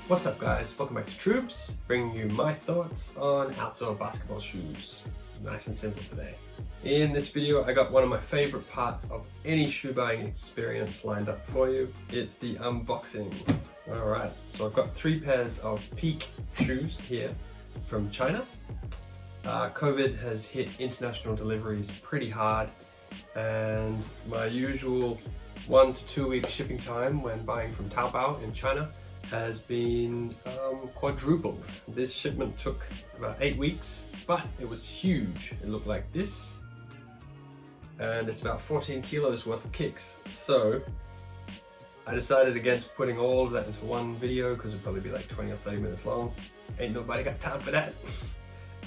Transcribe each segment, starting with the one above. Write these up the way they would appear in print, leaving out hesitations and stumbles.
What's up guys, welcome back to Troops, bringing you my thoughts on outdoor basketball shoes. Nice and simple today. In this video I got one of my favorite parts of any shoe buying experience lined up for you. It's the unboxing. Alright, so I've got 3 pairs of Peak shoes here from China. COVID has hit international deliveries pretty hard, and my usual 1 to 2 week shipping time when buying from Taobao in China has been quadrupled. This shipment took about 8 weeks, but it was huge. It looked like this, and it's about 14 kilos worth of kicks. So I decided against putting all of that into one video because it'd probably be like 20 or 30 minutes long. Ain't nobody got time for that.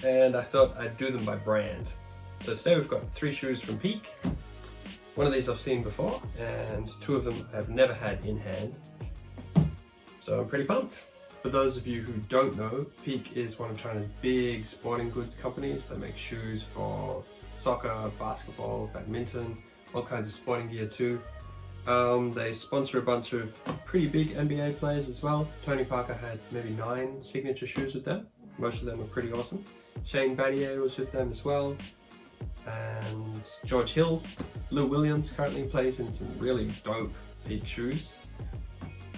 And I thought I'd do them by brand. So today we've got 3 shoes from Peak. One of these I've seen before, and 2 of them I've never had in hand. So I'm pretty pumped. For those of you who don't know, Peak is one of China's big sporting goods companies that make shoes for soccer, basketball, badminton, all kinds of sporting gear too. They sponsor a bunch of pretty big NBA players as well. Tony Parker had maybe 9 signature shoes with them. Most of them are pretty awesome. Shane Battier was with them as well. And George Hill. Lou Williams currently plays in some really dope Peak shoes.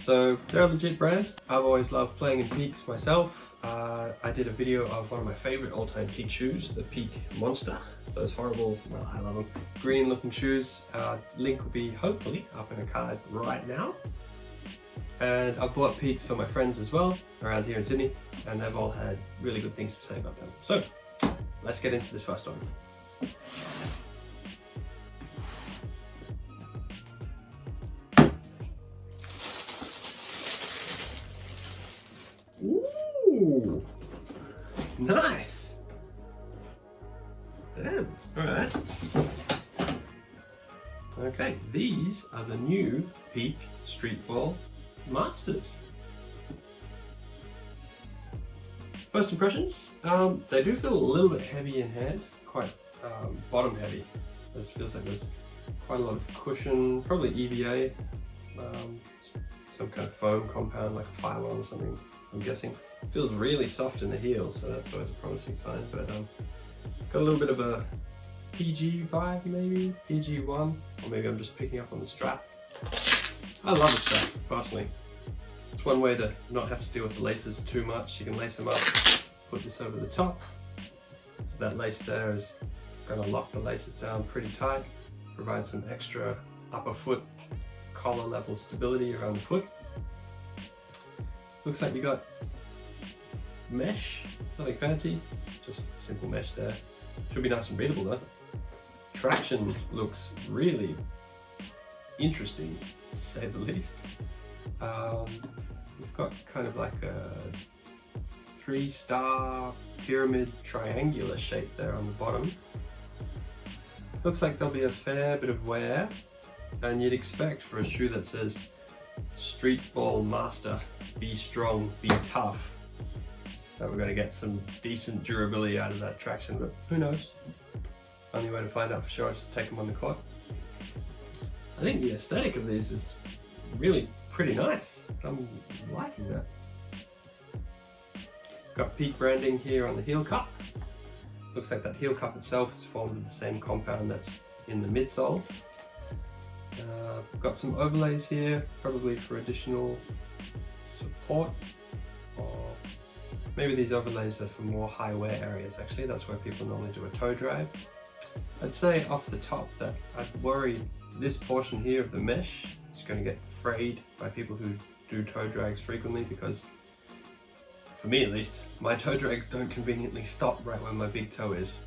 So they're a legit brand. I've always loved playing in Peaks myself. I did a video of one of my favorite all-time Peak shoes, the Peak Monster. Those horrible, well, I love them, green looking shoes. Link will be hopefully up in a card right now. And I bought Peaks for my friends as well around here in Sydney, and they've all had really good things to say about them. So let's get into this first one. Ooh, nice. Damn, all right. Okay, these are the new Peak Streetfall Masters. First impressions, they do feel a little bit heavy in hand, quite bottom heavy. This feels like there's quite a lot of cushion, probably EVA, some kind of foam compound like a Phylon or something, I'm guessing. It feels really soft in the heel, so that's always a promising sign, but got a little bit of a PG vibe maybe, PG1, or maybe I'm just picking up on the strap. I love the strap, personally. It's one way to not have to deal with the laces too much. You can lace them up, put this over the top. So that lace there is going to lock the laces down pretty tight, provide some extra upper foot collar level stability around the foot. Looks like you got mesh, nothing fancy, just simple mesh there. Should be nice and breathable though. Traction looks really interesting, to say the least. We've got kind of like a 3-star pyramid triangular shape there on the bottom. Looks like there'll be a fair bit of wear, and you'd expect for a shoe that says Streetfall Master, be strong, be tough, that we're going to get some decent durability out of that traction, but who knows? Only way to find out for sure is to take them on the court. I think the aesthetic of these is really pretty nice. I'm liking that. Got Peak branding here on the heel cup. Looks like that heel cup itself is formed of the same compound that's in the midsole. Got some overlays here, probably for additional support, or maybe these overlays are for more high wear areas actually. That's where people normally do a toe drag. I'd say off the top that I'd worry this portion here of the mesh is going to get frayed by people who do toe drags frequently, because for me at least, my toe drags don't conveniently stop right where my big toe is.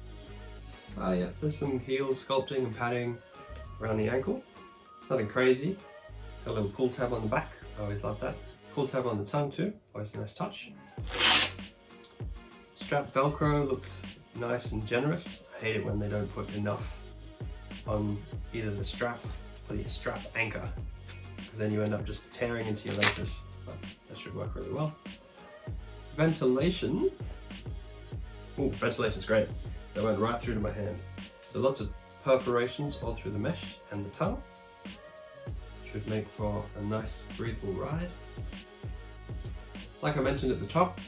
Yeah, there's some heel sculpting and padding around the ankle. Nothing crazy. Got a little pull tab on the back, I always love that. Pull tab on the tongue too, always a nice touch. Strap Velcro looks nice and generous. I hate it when they don't put enough on either the strap or the strap anchor, because then you end up just tearing into your laces, but that should work really well. Ventilation. Oh, ventilation's great. That went right through to my hand. So lots of perforations all through the mesh and the tongue. Should make for a nice breathable ride. Like I mentioned at the top,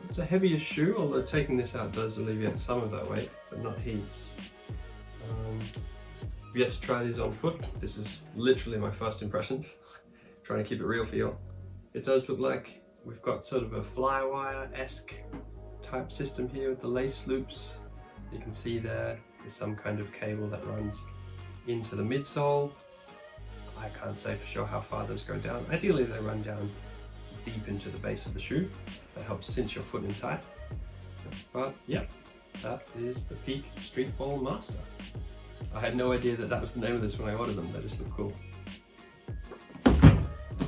it's a heavier shoe, although taking this out does alleviate some of that weight, but not heaps. I've yet to try these on foot. This is literally my first impressions. Trying to keep it real for you. It does look like we've got sort of a flywire-esque type system here with the lace loops. You can see there's some kind of cable that runs into the midsole. I can't say for sure how far those go down. Ideally they run down deep into the base of the shoe. That helps cinch your foot in tight. But yeah, that is the Peak Streetfall Master. I had no idea that that was the name of this when I ordered them. They just look cool.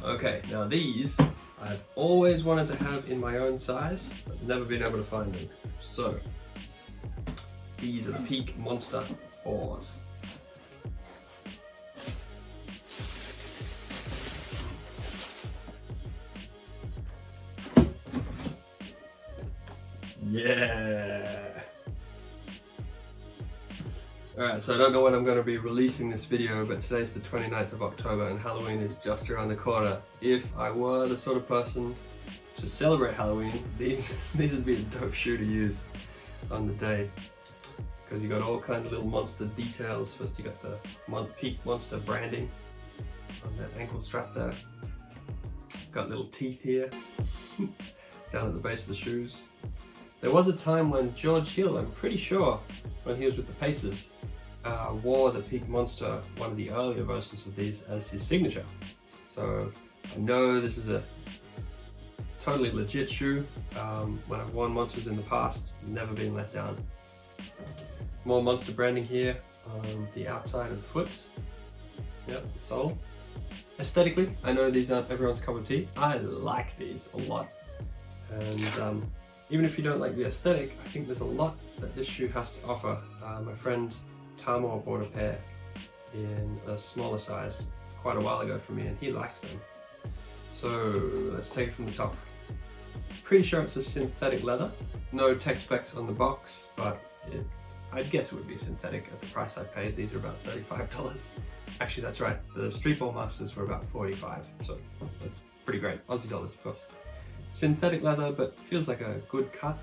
Okay, now these I've always wanted to have in my own size, but never been able to find them. So, these are the Peak Monster 4s. Yeah! Alright, so I don't know when I'm going to be releasing this video, but today's the 29th of October and Halloween is just around the corner. If I were the sort of person to celebrate Halloween, these would be a dope shoe to use on the day. Because you got all kinds of little monster details. First you got the Peak Monster branding on that ankle strap there. Got little teeth here down at the base of the shoes. There was a time when George Hill, I'm pretty sure, when he was with the Pacers, wore the Peak Monster, one of the earlier versions of these, as his signature. So I know this is a totally legit shoe. When I've worn Monsters in the past, never been let down. More Monster branding here on the outside of the foot. Yep, the sole. Aesthetically, I know these aren't everyone's cup of tea. I like these a lot. And even if you don't like the aesthetic, I think there's a lot that this shoe has to offer. My friend Tamor bought a pair in a smaller size quite a while ago for me and he liked them. So let's take it from the top. Pretty sure it's a synthetic leather. No tech specs on the box, but I'd guess it would be synthetic at the price I paid. These are about $35. Actually, that's right. The Streetfall Masters were about $45, so that's pretty great. Aussie dollars, of course. Synthetic leather, but feels like a good cut.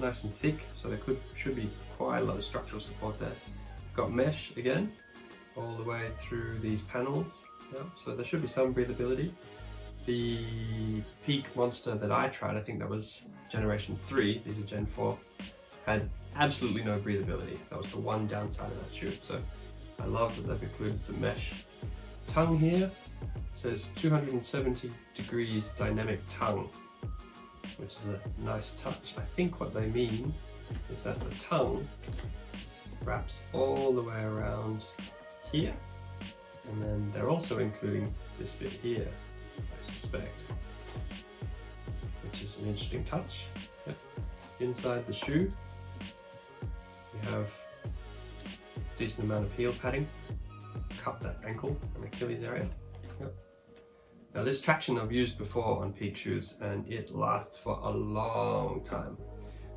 Nice and thick, so there should be quite a lot of structural support there. Got mesh again, all the way through these panels. Yep, so there should be some breathability. The Peak Monster that I tried, I think that was Generation 3, these are Gen 4, had absolutely no breathability. That was the one downside of that shoe. So I love that they've included some mesh. Tongue here says 270 degrees dynamic tongue, which is a nice touch. I think what they mean is that the tongue wraps all the way around here, and then they're also including this bit here, I suspect, which is an interesting touch. Yep. Inside the shoe we have a decent amount of heel padding, cup that ankle and Achilles area. Yep. Now this traction I've used before on Peak shoes and it lasts for a long time.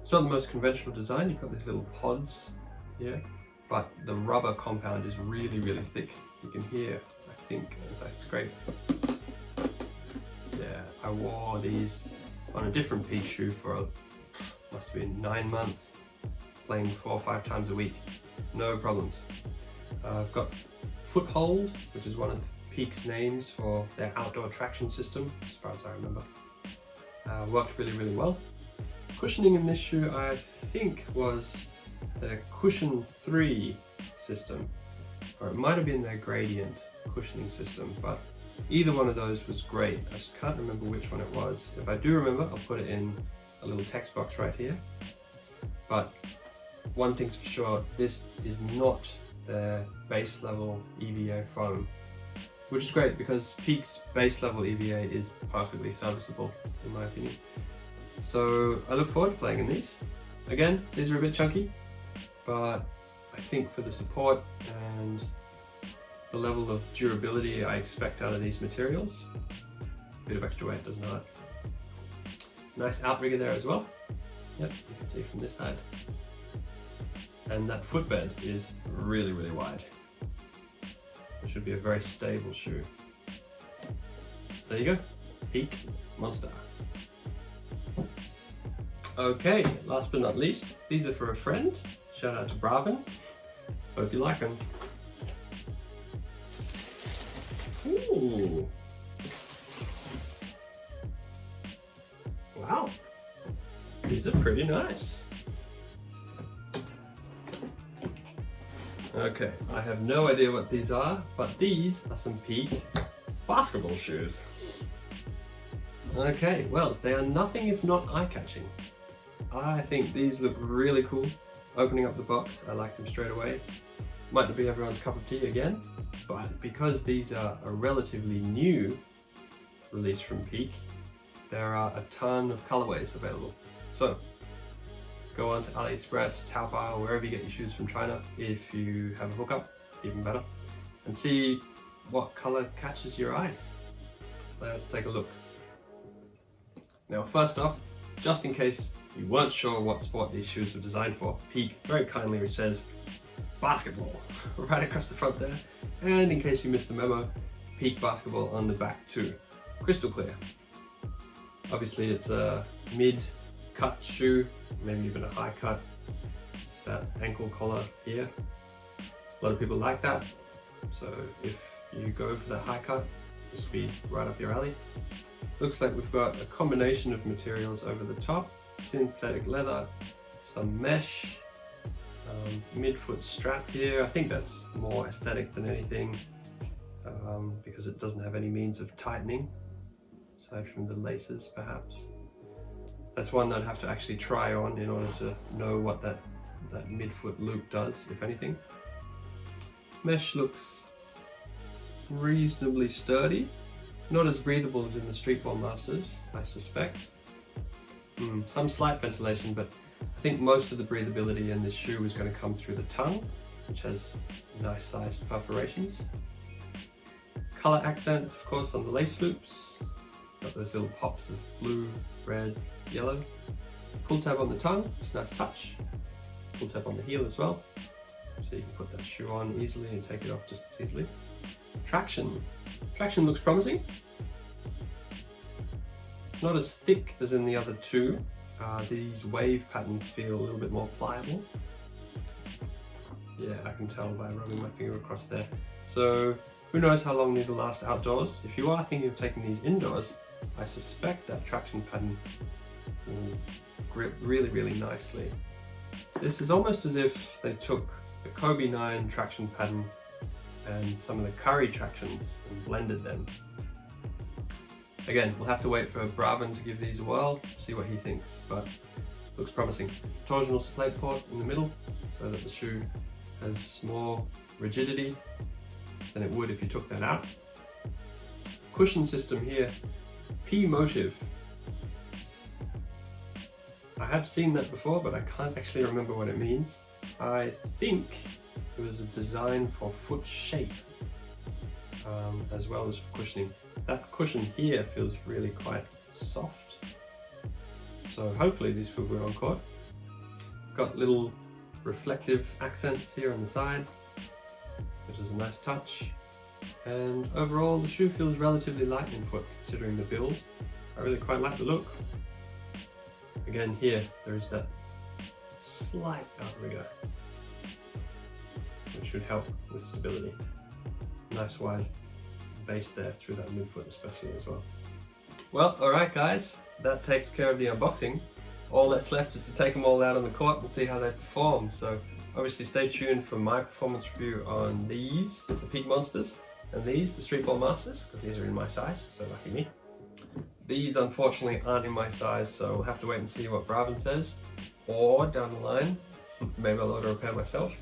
It's not the most conventional design, you've got these little pods here, but the rubber compound is really, really thick. You can hear, I think, as I scrape. Yeah, I wore these on a different Peak shoe for, must have been 9 months, playing 4 or 5 times a week. No problems. I've got Foothold, which is one of Peak's names for their outdoor traction system, as far as I remember. Worked really, really well. Cushioning in this shoe, I think, was the Cushion 3 system, or it might have been their Gradient cushioning system, but either one of those was great. I just can't remember which one it was. If I do remember, I'll put it in a little text box right here. But one thing's for sure, this is not their base level EVA foam, which is great because Peak's base level EVA is perfectly serviceable in my opinion. So I look forward to playing in these. Again, these are a bit chunky, but I think for the support and the level of durability I expect out of these materials, a bit of extra weight doesn't hurt. Nice outrigger there as well. Yep, you can see from this side. And that footbed is really, really wide. It should be a very stable shoe. So there you go, Peak Monster. Okay, last but not least, these are for a friend. Shout out to Bravin. Hope you like them. Ooh. Wow. These are pretty nice. Okay, I have no idea what these are, but these are some Peak basketball shoes. Okay, well, they are nothing if not eye-catching. I think these look really cool. Opening up the box, I like them straight away. Might not be everyone's cup of tea again, but because these are a relatively new release from Peak, there are a ton of colorways available. So, go on to AliExpress, Taobao, wherever you get your shoes from China, if you have a hookup, even better, and see what color catches your eyes. Let's take a look. Now, first off, just in case you weren't sure what sport these shoes were designed for, Peak very kindly says basketball right across the front there, and in case you missed the memo, Peak basketball on the back too. Crystal clear. Obviously it's a mid-cut shoe, maybe even a high cut. That ankle collar here, a lot of people like that, so if you go for that high cut, this will be right up your alley. Looks like we've got a combination of materials over the top, synthetic leather, some mesh, mid-foot strap here. I think that's more aesthetic than anything, because it doesn't have any means of tightening, aside from the laces perhaps. That's one I'd have to actually try on in order to know what that mid-foot loop does, if anything. Mesh looks reasonably sturdy. Not as breathable as in the Streetfall Masters, I suspect. Some slight ventilation, but I think most of the breathability in this shoe is going to come through the tongue, which has nice sized perforations. Color accents, of course, on the lace loops. Got those little pops of blue, red, yellow. Pull tab on the tongue, it's a nice touch. Pull tab on the heel as well, so you can put that shoe on easily and take it off just as easily. Traction. Traction looks promising. It's not as thick as in the other two. These wave patterns feel a little bit more pliable. Yeah, I can tell by rubbing my finger across there. So who knows how long these will last outdoors. If you are thinking of taking these indoors, I suspect that traction pattern will grip really, really nicely. This is almost as if they took the Kobe 9 traction pattern and some of the Curry tractions and blended them. Again, we'll have to wait for Bravin to give these a whirl, see what he thinks, but looks promising. Torsional plate port in the middle, so that the shoe has more rigidity than it would if you took that out. Cushion system here, P motive. I have seen that before, but I can't actually remember what it means. I think it was a design for foot shape, as well as for cushioning. That cushion here feels really quite soft, so hopefully these feel good on court. Got little reflective accents here on the side, which is a nice touch. And overall, the shoe feels relatively light in foot considering the build. I really quite like the look. Again, here there is that slight outrigger, which should help with stability. Nice wide base there through that midfoot especially as well. Well, alright guys, that takes care of the unboxing. All that's left is to take them all out on the court and see how they perform. So obviously stay tuned for my performance review on these, the Peak Monsters, and these, the Streetfall Masters, because these are in my size, so lucky me. These unfortunately aren't in my size, so we'll have to wait and see what Bravin says, or down the line, maybe I'll order a pair myself.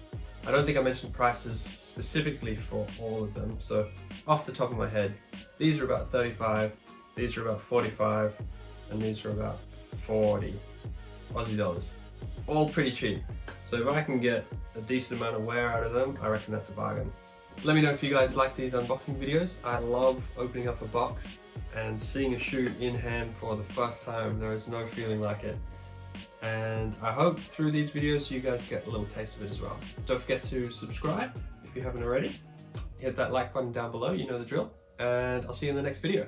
I don't think I mentioned prices specifically for all of them, so off the top of my head, these are about 35, these are about 45, and these are about 40 Aussie dollars. All pretty cheap. So if I can get a decent amount of wear out of them, I reckon that's a bargain. Let me know if you guys like these unboxing videos. I love opening up a box and seeing a shoe in hand for the first time. There is no feeling like it. And I hope through these videos you guys get a little taste of it as well. Don't forget to subscribe if you haven't already. Hit that like button down below, you know the drill. And I'll see you in the next video.